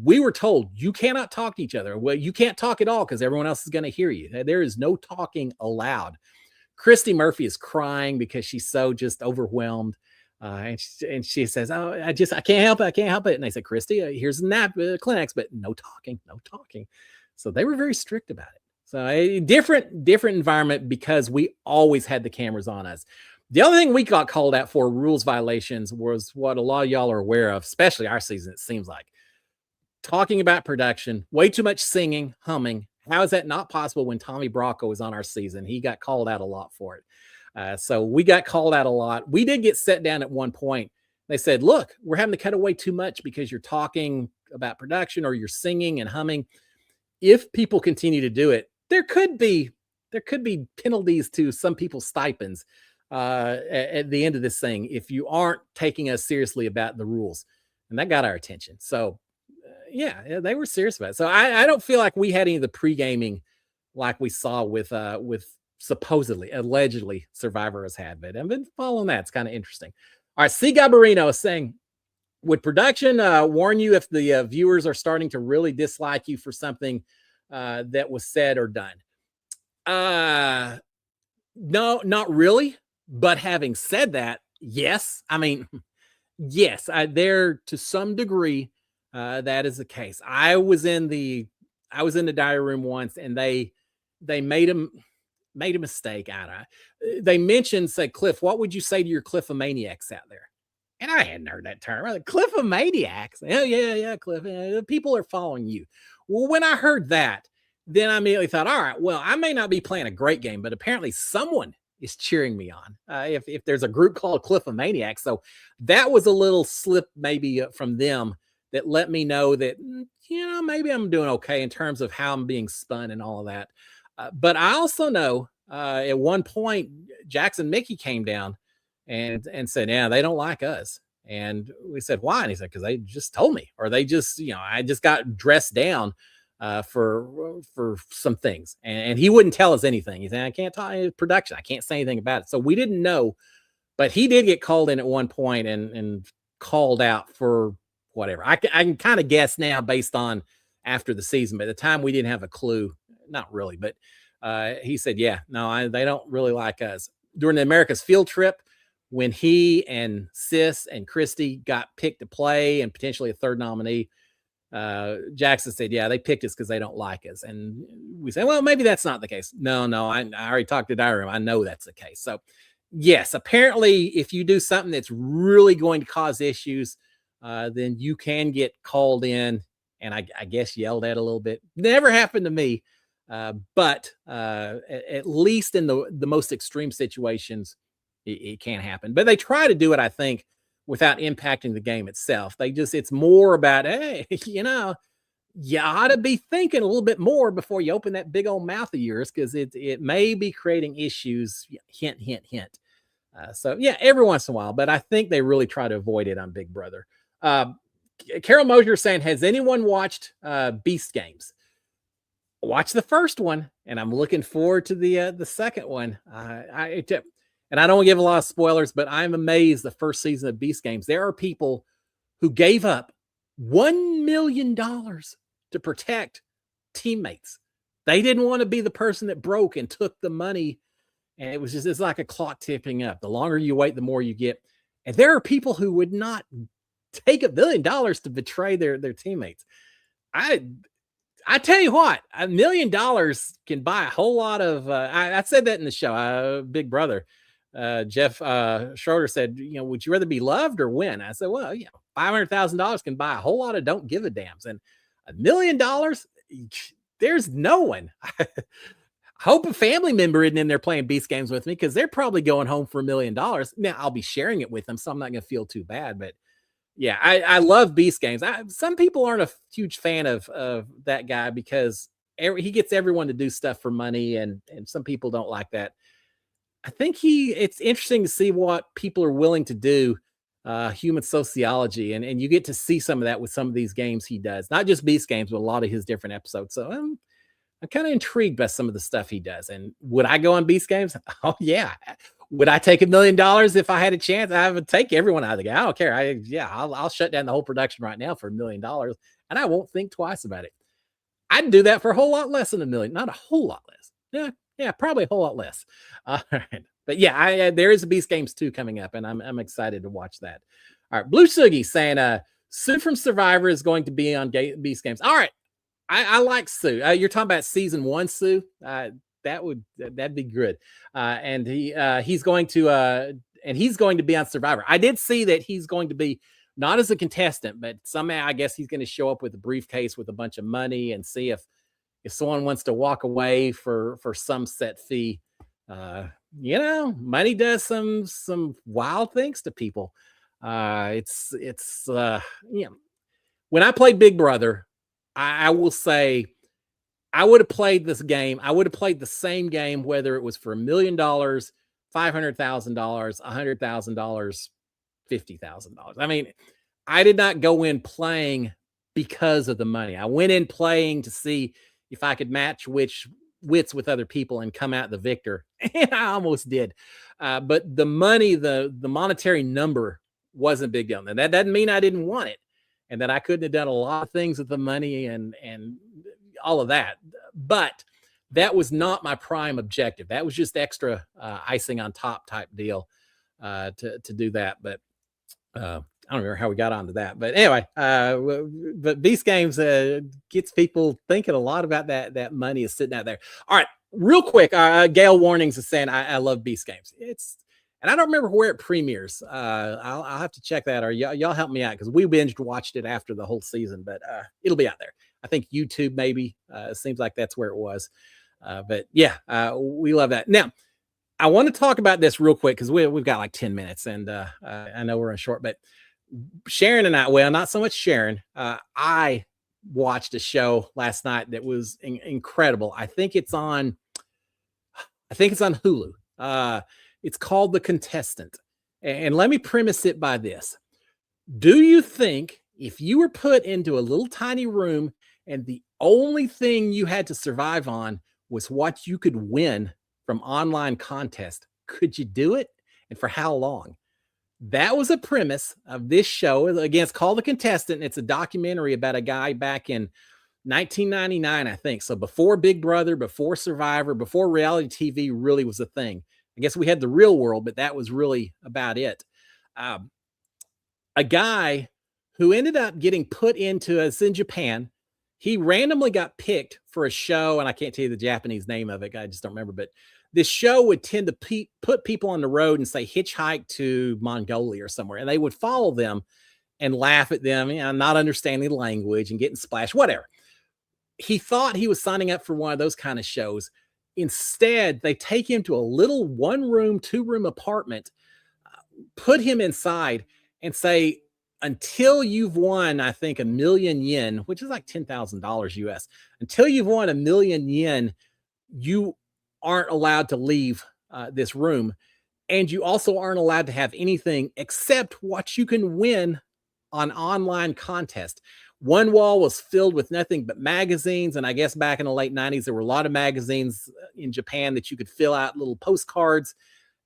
we were told you cannot talk to each other. Well, you can't talk at all because everyone else is going to hear you. There is no talking allowed. Christy Murphy is crying because she's so just overwhelmed. And she says, oh, I can't help it. I can't help it. And I said, Christy, here's a nap Kleenex, but no talking. So they were very strict about it. So a different environment because we always had the cameras on us. The other thing we got called out for rules violations was what a lot of y'all are aware of, especially our season, it seems like. Talking about production, way too much singing, humming. How is that not possible when Tommy Bracco was on our season? He got called out a lot for it. So we got called out a lot. We did get set down at one point. They said, look, we're having to cut away too much because you're talking about production or you're singing and humming. If people continue to do it, there could be penalties to some people's stipends at the end of this thing if you aren't taking us seriously about the rules. And that got our attention. So yeah, they were serious about it. So I don't feel like we had any of the pre-gaming like we saw with supposedly, allegedly Survivor has had, but I've been following that. It's kind of interesting. All right, C. Gabarino is saying, would production warn you if the viewers are starting to really dislike you for something that was said or done? No, not really. But having said that, yes. I mean, yes, there to some degree, that is the case. I was in the diary room once, and they made a mistake out of. They mentioned, say, Cliff, what would you say to your Cliffomaniacs out there? And I hadn't heard that term. Like, Cliffomaniacs. Oh, yeah, Cliff. People are following you. Well, when I heard that, then I immediately thought, all right, well, I may not be playing a great game, but apparently someone is cheering me on. If there's a group called Cliffomaniacs. So that was a little slip maybe from them that let me know that, maybe I'm doing okay in terms of how I'm being spun and all of that. But I also know at one point, Jackson Mickey came down and said, yeah, they don't like us. And we said, why? And he said, because they just told me, or they just, I just got dressed down for some things. And he wouldn't tell us anything. He said, I can't talk production. I can't say anything about it. So we didn't know, but he did get called in at one point and called out for whatever. I can kind of guess now based on after the season, but at the time we didn't have a clue. Not really, but he said, yeah, no, they don't really like us. During the America's field trip, when he and Sis and Christy got picked to play and potentially a third nominee, Jackson said, yeah, they picked us because they don't like us. And we said, well, maybe that's not the case. No, I already talked to Diary Room. I know that's the case. So yes, apparently if you do something that's really going to cause issues, then you can get called in and I guess yelled at a little bit. Never happened to me. But at least in the most extreme situations, it can't happen. But they try to do it, I think, without impacting the game itself. It's more about, hey, you ought to be thinking a little bit more before you open that big old mouth of yours, because it may be creating issues. Hint, hint, hint. So yeah, every once in a while, but I think they really try to avoid it on Big Brother. Carol Mosier saying, has anyone watched Beast Games? Watch the first one, and I'm looking forward to the second one. And I don't give a lot of spoilers, but I'm amazed the first season of Beast Games. There are people who gave up $1 million to protect teammates. They didn't want to be the person that broke and took the money. And it's like a clock ticking up. The longer you wait, the more you get. And there are people who would not take $1 million to betray their teammates. I tell you what, $1 million can buy a whole lot of. I said that in the show. Big Brother, Jeff Schroeder said, would you rather be loved or win? I said, well, $500,000 can buy a whole lot of don't give a dams, and $1 million, there's no one. I hope a family member isn't in there playing Beast Games with me, because they're probably going home for $1 million. Now I'll be sharing it with them, so I'm not going to feel too bad, but. Yeah, I love Beast Games. Some people aren't a huge fan of that guy because he gets everyone to do stuff for money, and some people don't like that. I think it's interesting to see what people are willing to do, human sociology, and you get to see some of that with some of these games he does. Not just Beast Games, but a lot of his different episodes. So I'm kind of intrigued by some of the stuff he does. And would I go on Beast Games? Oh, yeah. Would I take $1 million if I had a chance? I would take everyone out of the game. I don't care. I'll shut down the whole production right now for $1 million, and I won't think twice about it. I'd do that for a whole lot less than $1 million. Not a whole lot less. Yeah, probably a whole lot less. All right. But yeah, there is a Beast Games 2 coming up, and I'm excited to watch that. All right. Blue Sugi saying, Sue from Survivor is going to be on Beast Games. All right. I like Sue. You're talking about season 1, Sue. That'd be good. And he's going to be on Survivor. I did see that he's going to be not as a contestant, but somehow I guess he's going to show up with a briefcase with a bunch of money and see if someone wants to walk away for some set fee. Money does some wild things to people. You know, when I played Big Brother, I will say I would have played this game. I would have played the same game, whether it was for $1 million, $500,000, $100,000, $50,000. I mean, I did not go in playing because of the money. I went in playing to see if I could match which wits with other people and come out the victor, and I almost did. But the money, the monetary number, wasn't a big deal. And that doesn't mean I didn't want it, and that I couldn't have done a lot of things with the money and all of that. But that was not my prime objective. That was just extra icing on top type deal to do that. But I don't remember how we got onto that, but anyway, but Beast Games gets people thinking a lot about that money is sitting out there. All right, real quick, Gail Warnings is saying I love Beast Games. And I don't remember where it premieres. I'll have to check that, or y'all help me out, because we binged watched it after the whole season, but it'll be out there. I think YouTube maybe. It seems like that's where it was. But yeah, we love that. Now, I want to talk about this real quick because we've got like 10 minutes, and I know we're in short, but Sharon and I, well, not so much Sharon. I watched a show last night that was incredible. I think it's on Hulu. It's called The Contestant. And let me premise it by this. Do you think if you were put into a little tiny room and the only thing you had to survive on was what you could win from online contest, could you do it? And for how long? That was a premise of this show. Again, it's called The Contestant. It's a documentary about a guy back in 1999, I think. So before Big Brother, before Survivor, before reality TV really was a thing. I guess we had the real world, but that was really about it. A guy who ended up getting put into, it's in Japan. He randomly got picked for a show, and I can't tell you the Japanese name of it. I just don't remember, but this show would tend to put people on the road and say hitchhike to Mongolia or somewhere, and they would follow them and laugh at them, not understanding the language and getting splashed, whatever. He thought he was signing up for one of those kind of shows. Instead, they take him to a little 1-room, 2-room apartment, put him inside, and say, until you've won, I think, 1,000,000 yen, which is like $10,000 US, until you've won 1,000,000 yen, you aren't allowed to leave this room. And you also aren't allowed to have anything except what you can win on online contest. One wall was filled with nothing but magazines. And I guess back in the late 90s, there were a lot of magazines in Japan that you could fill out little postcards.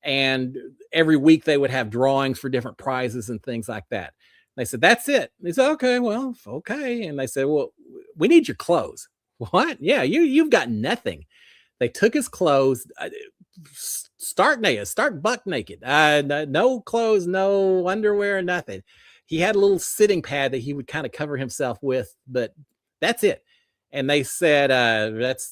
And every week they would have drawings for different prizes and things like that. They said, that's it. They said, okay, well, okay. And they said, well, we need your clothes. What? Yeah, you've got nothing. They took his clothes, start buck naked. No clothes, no underwear, nothing. He had a little sitting pad that he would kind of cover himself with, but that's it. And they said,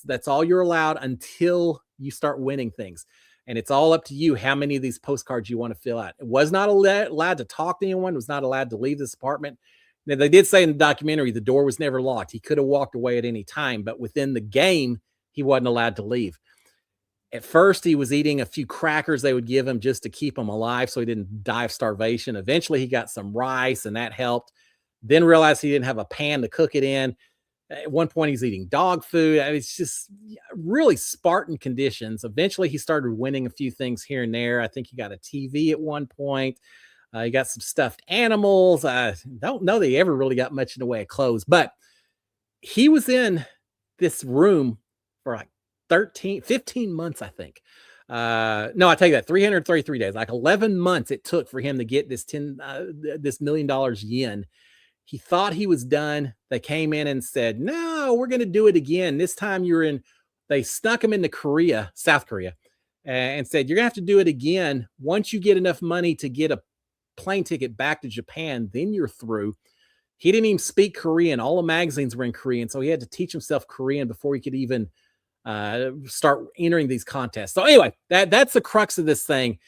that's all you're allowed until you start winning things. And it's all up to you how many of these postcards you want to fill out. It was not allowed to talk to anyone, was not allowed to leave this apartment. Now, they did say in the documentary the door was never locked. He could have walked away at any time, but within the game, he wasn't allowed to leave. At first, he was eating a few crackers they would give him just to keep him alive so he didn't die of starvation. Eventually, he got some rice, and that helped. Then realized he didn't have a pan to cook it in. At one point, he's eating dog food. I mean, it's just really Spartan conditions. Eventually, he started winning a few things here and there. I think he got a TV at one point. He got some stuffed animals. I don't know that he ever really got much in the way of clothes, but he was in this room for like 15 months, I think. No, I take that, 333 days, like 11 months it took for him to get this $1 million yen. He thought he was done. They came in and said, no, we're going to do it again. This time they snuck him into South Korea, and said, you're going to have to do it again. Once you get enough money to get a plane ticket back to Japan, then you're through. He didn't even speak Korean. All the magazines were in Korean, so he had to teach himself Korean before he could even start entering these contests. So anyway, that's the crux of this thing.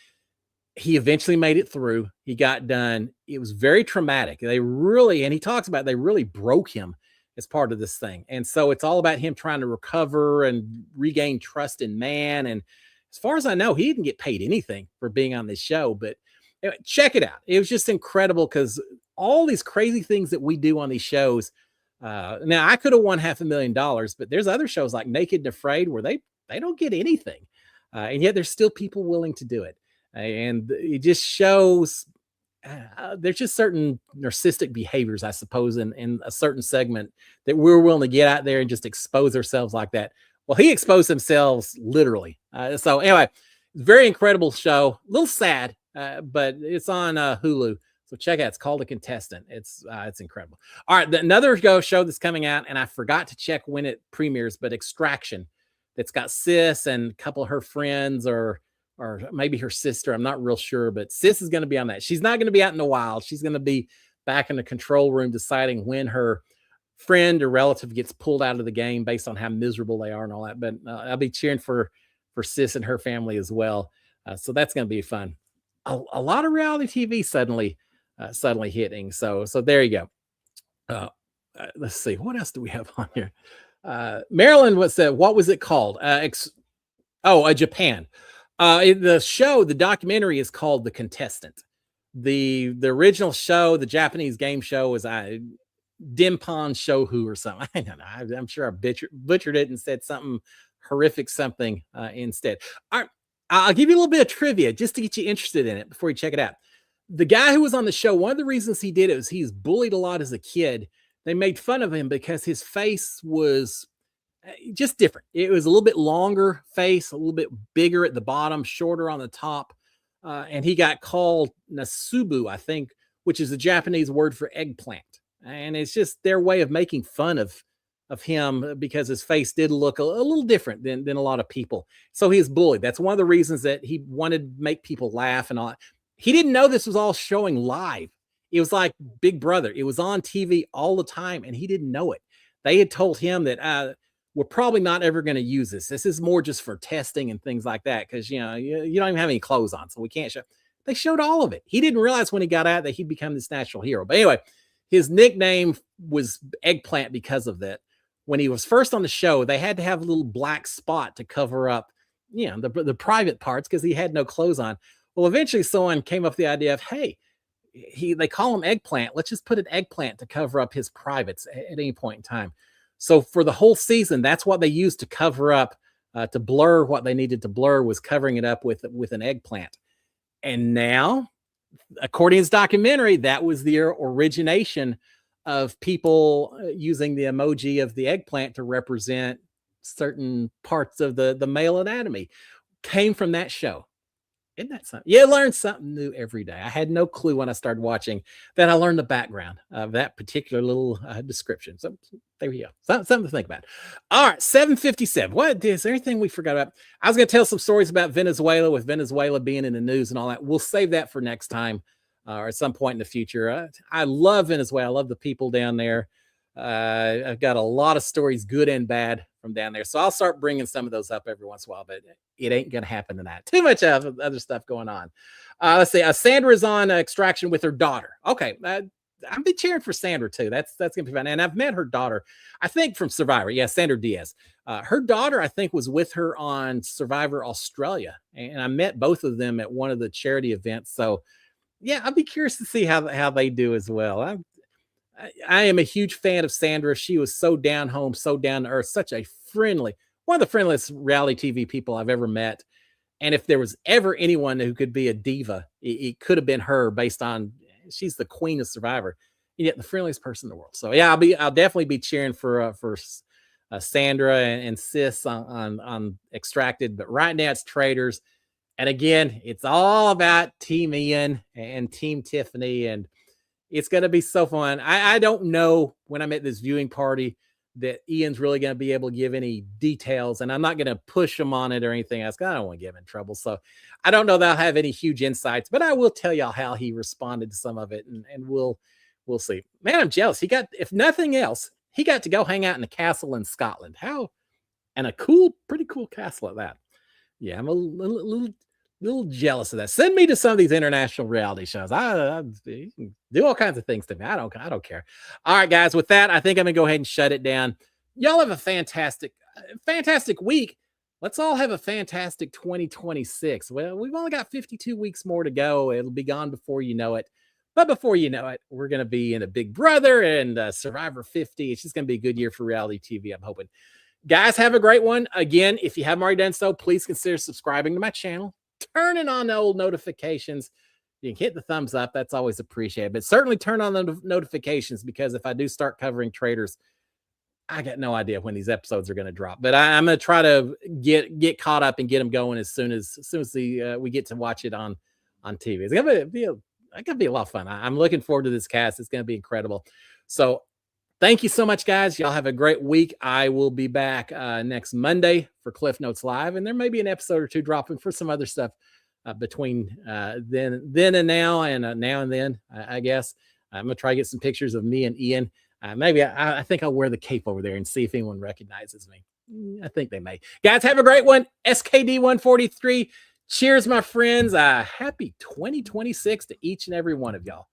He eventually made it through. He got done. It was very traumatic. And he talks about, they really broke him as part of this thing. And so it's all about him trying to recover and regain trust in man. And as far as I know, he didn't get paid anything for being on this show, but Anyway, check it out. It was just incredible because all these crazy things that we do on these shows. Now I could have won $500,000, but there's other shows like Naked and Afraid where they don't get anything, and yet there's still people willing to do it, and it just shows there's just certain narcissistic behaviors, I suppose, in a certain segment that we're willing to get out there and just expose ourselves like that. Well, he exposed himself literally. So anyway, very incredible show. A little sad, but it's on Hulu. So check it out. It's called The Contestant. It's incredible. All right, another show that's coming out, and I forgot to check when it premieres, but Extraction. That's got Sis and a couple of her friends, or maybe her sister. I'm not real sure, but Sis is going to be on that. She's not going to be out in the wild. She's going to be back in the control room deciding when her friend or relative gets pulled out of the game based on how miserable they are and all that. But I'll be cheering for Sis and her family as well. So that's going to be fun. A lot of reality TV suddenly hitting. So there you go. Let's see. What else do we have on here? Maryland, what was it called? Japan. The documentary is called The Contestant. The original show, the Japanese game show, was Dimpon Shohu or something. I don't know. I'm sure I butchered it and said something horrific instead. All right, I'll give you a little bit of trivia just to get you interested in it before you check it out. The guy who was on the show, one of the reasons he did it was he's bullied a lot as a kid. They made fun of him because his face was just different. It was a little bit longer face, a little bit bigger at the bottom, shorter on the top. And he got called Nasubu, I think, which is the Japanese word for eggplant. And it's just their way of making fun of him because his face did look a little different than a lot of people. So he was bullied. That's one of the reasons that he wanted to make people laugh and all that. He didn't know this was all showing live. It was like Big Brother. It was on TV all the time, and he didn't know it. They had told him that we're probably not ever going to use this. This is more just for testing and things like that because, you don't even have any clothes on, so we can't show. They showed all of it. He didn't realize when he got out that he'd become this national hero. But anyway, his nickname was Eggplant because of that. When he was first on the show, they had to have a little black spot to cover up, the private parts because he had no clothes on. Well, eventually someone came up with the idea of, hey, they call him Eggplant. Let's just put an eggplant to cover up his privates at any point in time. So for the whole season, that's what they used to cover up, to blur what they needed to blur, was covering it up with an eggplant. And now, according to his documentary, that was the origination of people using the emoji of the eggplant to represent certain parts of the male anatomy. Came from that show. Isn't that something? You learn something new every day. I had no clue when I started watching that. I learned the background of that particular little description. So there we go. Something to think about. All right, 7:57. What is there anything we forgot about? I was going to tell some stories about Venezuela, with Venezuela being in the news and all that. We'll save that for next time or at some point in the future. I love Venezuela. I love the people down there. I've got a lot of stories, good and bad, from down there. So I'll start bringing some of those up every once in a while, but it ain't going to happen tonight. Too much other stuff going on. Let's see. Sandra's on Extraction with her daughter. Okay. I'll be cheering for Sandra too. That's going to be fun. And I've met her daughter, I think, from Survivor. Yeah, Sandra Diaz. Her daughter, I think, was with her on Survivor Australia. And I met both of them at one of the charity events. So yeah, I'll be curious to see how they do as well. I am a huge fan of Sandra. She was so down home, so down to earth, such a one of the friendliest reality TV people I've ever met. And if there was ever anyone who could be a diva, it could have been her, based on she's the queen of Survivor, and yet the friendliest person in the world. So yeah, I'll definitely be cheering for Sandra and Sis on Extracted. But right now it's Traitors, and again, it's all about Team Ian and Team Tiffany, and it's going to be so fun. I don't know when I'm at this viewing party that Ian's really going to be able to give any details, and I'm not going to push him on it or anything else. I don't want to get him in trouble. So I don't know that I'll have any huge insights, but I will tell y'all how he responded to some of it, and we'll see. Man, I'm jealous. If nothing else, he got to go hang out in a castle in Scotland. And pretty cool castle at that. Yeah, I'm a little jealous of that. Send me to some of these international reality shows. I do all kinds of things to me. I don't care. All right, guys. With that, I think I'm gonna go ahead and shut it down. Y'all have a fantastic week. let's all have a fantastic 2026. Well, we've only got 52 weeks more to go. It'll be gone before you know it. But before you know it, we're going to be in a Big Brother and Survivor 50. It's just going to be a good year for reality TV, I'm hoping. Guys, have a great one. Again, if you haven't already done so, please consider subscribing to my channel, turning on the old notifications. You can hit the thumbs up. That's always appreciated. But certainly turn on the notifications, because if I do start covering Traitors, I got no idea when these episodes are going to drop. But I'm going to try to get caught up and get them going as soon as we get to watch it on TV. It's going to be a lot of fun. I'm looking forward to this cast. It's going to be incredible. So thank you so much, guys. Y'all have a great week. I will be back next Monday for Cliff Notes Live, and there may be an episode or two dropping for some other stuff between then and now, and now and then, I guess. I'm going to try to get some pictures of me and Ian. Maybe I think I'll wear the cape over there and see if anyone recognizes me. I think they may. Guys, have a great one. SKD 143. Cheers, my friends. Happy 2026 to each and every one of y'all.